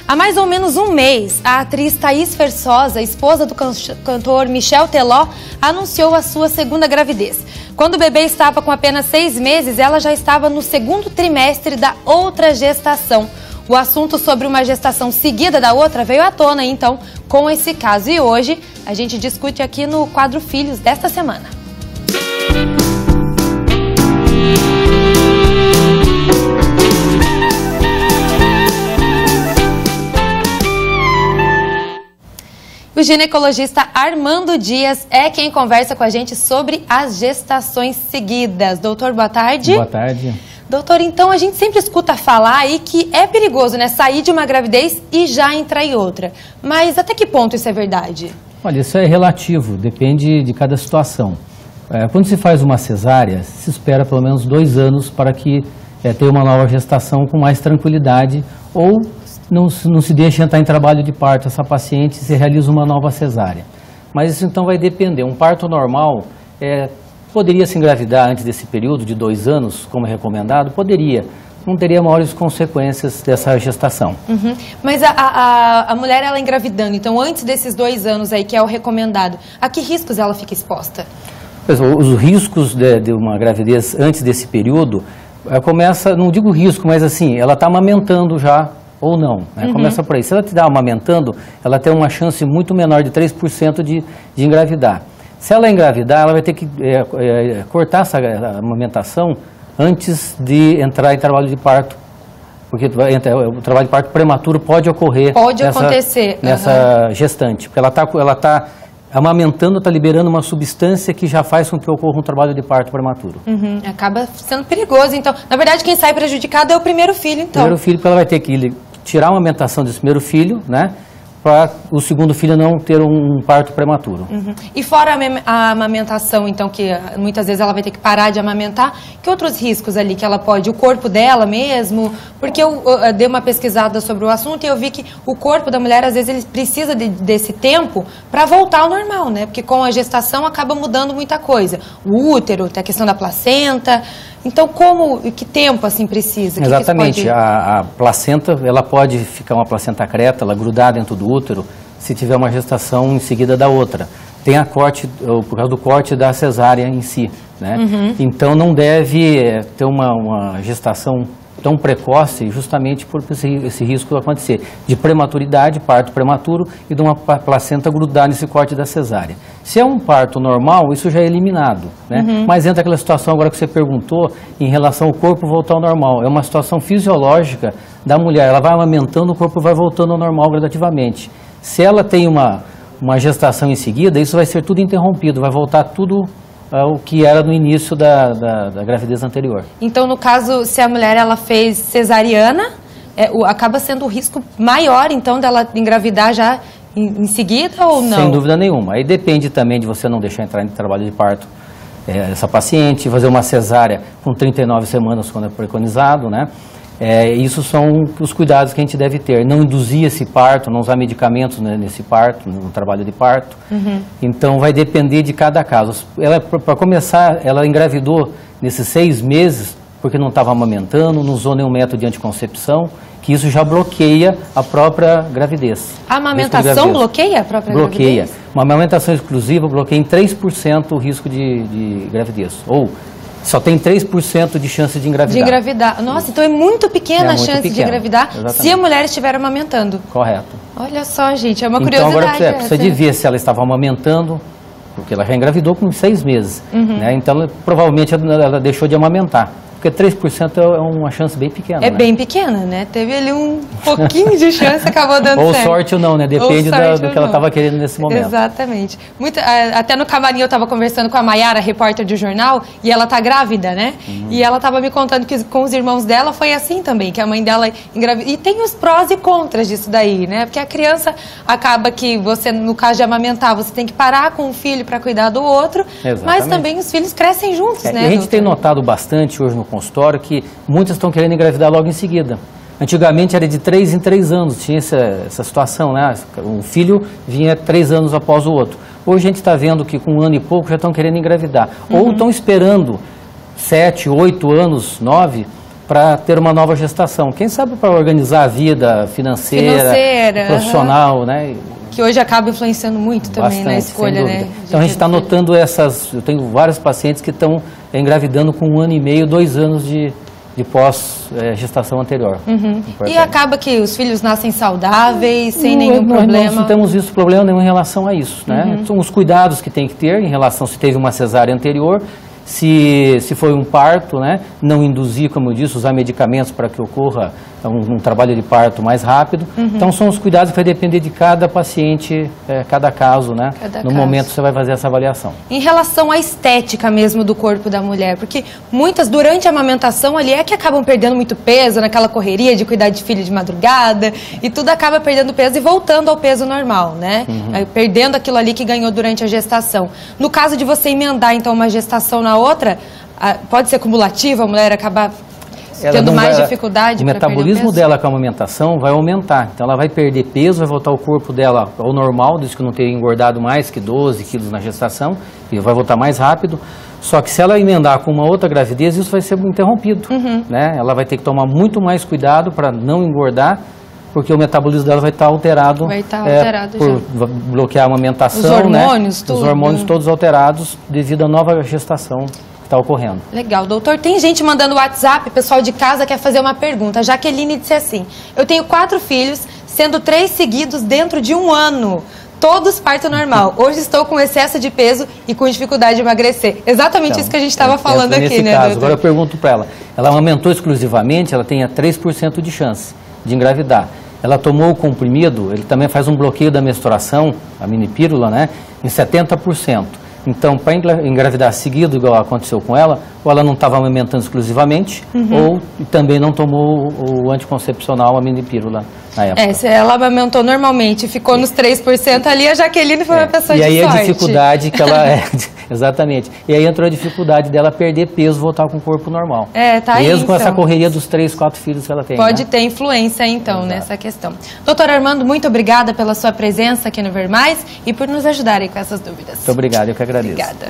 Há mais ou menos um mês, a atriz Thaís Versosa, esposa do cantor Michel Teló, anunciou a sua segunda gravidez. Quando o bebê estava com apenas 6 meses, ela já estava no segundo trimestre da outra gestação. O assunto sobre uma gestação seguida da outra veio à tona, então, com esse caso. E hoje, a gente discute aqui no quadro Filhos desta semana. O ginecologista Armando Dias é quem conversa com a gente sobre as gestações seguidas. Doutor, boa tarde. Boa tarde. Doutor, então a gente sempre escuta falar aí que é perigoso, né? Sair de uma gravidez e já entrar em outra. Mas até que ponto isso é verdade? Olha, isso é relativo, depende de cada situação. Quando se faz uma cesárea, se espera pelo menos 2 anos para que tenha uma nova gestação com mais tranquilidade, ou não se deixa entrar em trabalho de parto essa paciente e se realiza uma nova cesárea. Mas isso então vai depender. Um parto normal poderia se engravidar antes desse período de 2 anos, como é recomendado? Poderia. Não teria maiores consequências dessa gestação. Uhum. Mas a mulher, ela engravidando, então antes desses 2 anos aí, que é o recomendado, a que riscos ela fica exposta? Os riscos de uma gravidez antes desse período, começa, não digo risco, mas assim, ela está amamentando já, ou não, né? Começa por aí. Se ela te dá amamentando, ela tem uma chance muito menor de 3% de engravidar. Se ela engravidar, ela vai ter que cortar essa amamentação antes de entrar em trabalho de parto. Porque o trabalho de parto prematuro pode ocorrer. Acontecer. Nessa gestante. Porque ela está amamentando, está liberando uma substância que já faz com que ocorra um trabalho de parto prematuro. Acaba sendo perigoso. Então, na verdade, quem sai prejudicado é o primeiro filho, então. O primeiro filho, porque ela vai ter que tirar a amamentação desse primeiro filho, né? Para o segundo filho não ter um parto prematuro. E fora a amamentação, então, que muitas vezes ela vai ter que parar de amamentar, que outros riscos ali que ela pode? O corpo dela mesmo? Porque eu dei uma pesquisada sobre o assunto e eu vi que o corpo da mulher, às vezes, ele precisa desse tempo para voltar ao normal, né? Porque com a gestação acaba mudando muita coisa. O útero, tem a questão da placenta. Então, que tempo assim precisa? Exatamente. A placenta, ela pode ficar uma placenta creta, ela grudar dentro do útero, se tiver uma gestação em seguida da outra. Tem por causa do corte da cesárea em si, né? Então, não deve ter uma gestação tão precoce, justamente por esse risco acontecer de prematuridade, parto prematuro e de uma placenta grudar nesse corte da cesárea. Se é um parto normal, isso já é eliminado, né? Mas entra aquela situação agora que você perguntou em relação ao corpo voltar ao normal. É uma situação fisiológica da mulher, ela vai amamentando, o corpo vai voltando ao normal gradativamente. Se ela tem uma gestação em seguida, isso vai ser tudo interrompido, vai voltar tudo o que era no início da gravidez anterior. Então, no caso, se a mulher ela fez cesariana, acaba sendo o risco maior, então, dela engravidar já em seguida ou não? Sem dúvida nenhuma. Aí depende também de você não deixar entrar em trabalho de parto essa paciente, fazer uma cesárea com 39 semanas, quando é preconizado, né? Isso são os cuidados que a gente deve ter. Não induzir esse parto, não usar medicamentos nesse parto, no trabalho de parto. Então, vai depender de cada caso. Para começar, ela engravidou nesses 6 meses, porque não estava amamentando, não usou nenhum método de anticoncepção, que isso já bloqueia a própria gravidez. A amamentação bloqueia a própria gravidez? Bloqueia. Uma amamentação exclusiva bloqueia em 3% o risco de gravidez. Ou só tem 3% de chance de engravidar. Nossa, então é muito pequena a chance de engravidar. Exatamente. Se a mulher estiver amamentando. Correto. Olha só, gente, é uma curiosidade. Então agora precisa de ver se ela estava amamentando, porque ela já engravidou com 6 meses. Né? Então provavelmente ela deixou de amamentar. Porque 3% é uma chance bem pequena. É, né? Bem pequena, né? Teve ali um pouquinho de chance, acabou dando ou certo. Ou sorte ou não, né? Depende do que ela estava querendo nesse momento. Exatamente. Até no camarim eu estava conversando com a Mayara, repórter do jornal, e ela tá grávida, né? E ela estava me contando que com os irmãos dela foi assim também, que a mãe dela engravidou. E tem os prós e contras disso daí, né? Porque a criança acaba que você, no caso de amamentar, você tem que parar com um filho para cuidar do outro. Exatamente. Mas também os filhos crescem juntos, né? E a gente tem notado bastante hoje no consultório que muitas estão querendo engravidar logo em seguida. Antigamente era de 3 em 3 anos, tinha essa situação, né? Um filho vinha 3 anos após o outro. Hoje a gente está vendo que com 1 ano e pouco já estão querendo engravidar. Ou estão esperando 7, 8 anos, 9, para ter uma nova gestação. Quem sabe para organizar a vida financeira profissional, né? Que hoje acaba influenciando muito também na escolha, né? Então a gente está notando eu tenho vários pacientes que estão engravidando com 1 ano e meio, 2 anos de pós-gestação anterior. E acaba que os filhos nascem saudáveis, sem nenhum problema? Nós não temos problema nenhum em relação a isso, né? São os cuidados que tem que ter em relação se teve uma cesárea anterior, se foi um parto, né? Não induzir, como eu disse, usar medicamentos para que ocorra um trabalho de parto mais rápido. Então são os cuidados que vai depender de cada paciente, cada caso, né? No momento você vai fazer essa avaliação. Em relação à estética mesmo do corpo da mulher, porque muitas durante a amamentação ali que acabam perdendo muito peso naquela correria de cuidar de filho de madrugada e tudo acaba perdendo peso e voltando ao peso normal, né? Perdendo aquilo ali que ganhou durante a gestação. No caso de você emendar então uma gestação na outra, pode ser cumulativa, a mulher acabar tendo mais dificuldade. O metabolismo dela com a amamentação vai aumentar, então ela vai perder peso, vai voltar o corpo dela ao normal, desde que não tenha engordado mais que 12 quilos na gestação, e vai voltar mais rápido. Só que se ela emendar com uma outra gravidez, isso vai ser interrompido, né? Ela vai ter que tomar muito mais cuidado para não engordar, porque o metabolismo dela vai estar alterado, por bloquear a amamentação, os hormônios, né? Os hormônios todos alterados devido à nova gestação que está ocorrendo. Legal, doutor. Tem gente mandando WhatsApp, pessoal de casa quer fazer uma pergunta. A Jaqueline disse assim: eu tenho 4 filhos, sendo 3 seguidos dentro de 1 ano. Todos parto normal. Hoje estou com excesso de peso e com dificuldade de emagrecer. Exatamente isso que a gente estava falando aqui, né, doutor? Agora eu pergunto para ela amamentou exclusivamente, ela tem 3% de chance de engravidar. Ela tomou o comprimido, ele também faz um bloqueio da menstruação, a minipílula, né, em 70%. Então, para engravidar seguido, igual aconteceu com ela, ou ela não estava amamentando exclusivamente, ou também não tomou o anticoncepcional, a minipílula, na época. Se ela amamentou normalmente, ficou nos 3% ali, a Jaqueline foi uma pessoa de sorte. E aí a dificuldade que ela exatamente. E aí entrou a dificuldade dela perder peso, voltar com o corpo normal. Tá aí, mesmo com essa correria dos 3, 4 filhos que ela tem. Pode ter influência, então, nessa questão. Doutor Armando, muito obrigada pela sua presença aqui no Ver Mais e por nos ajudar aí com essas dúvidas. Muito obrigado, eu que agradeço. Obrigada.